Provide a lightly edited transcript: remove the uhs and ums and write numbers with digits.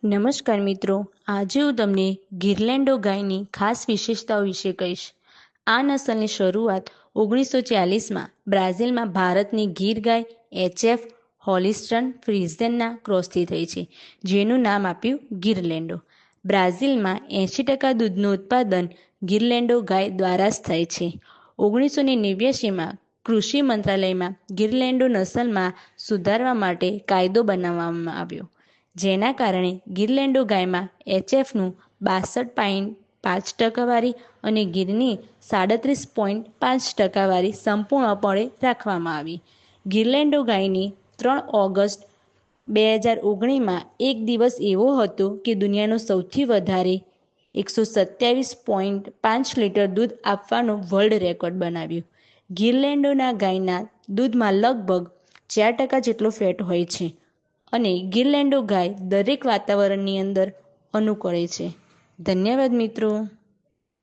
નમસ્કાર મિત્રો, આજે હું તમને ગિરલેન્ડો ગાયની ખાસ વિશેષતાઓ વિશે કહીશ. આ નસલની શરૂઆત 1940માં બ્રાઝિલમાં ભારતની ગીર ગાય HF હોલિસ્ટન ફ્રીઝિયનના ક્રોસથી થઈ છે, જેનું નામ આપ્યું ગિરલેન્ડો. બ્રાઝિલમાં 80% દૂધનું ઉત્પાદન ગિરલેન્ડો ગાય દ્વારા જ થાય છે. 1989માં કૃષિ મંત્રાલયમાં ગિરલેન્ડો નસલમાં સુધારવા માટે કાયદો બનાવવામાં આવ્યો, જેના કારણે ગિરલેન્ડો ગાયમાં HFનું 62.5% ટકાવારી અને ગીરની 37.5% ટકાવારી સંપૂર્ણપણે રાખવામાં આવી. ગિરલેન્ડો ગાયની 3 ઓગસ્ટ 2019માં એક દિવસ એવો હતો કે દુનિયાનો સૌથી વધારે 127.5 લીટર દૂધ આપવાનો વર્લ્ડ રેકોર્ડ બનાવ્યો. ગિરલેન્ડોના ગાયના દૂધમાં લગભગ 4% જેટલો ફેટ હોય છે અને ગિરલેન્ડો ગાય દરેક વાતાવરણની અંદર અનુકૂળ છે. ધન્યવાદ મિત્રો.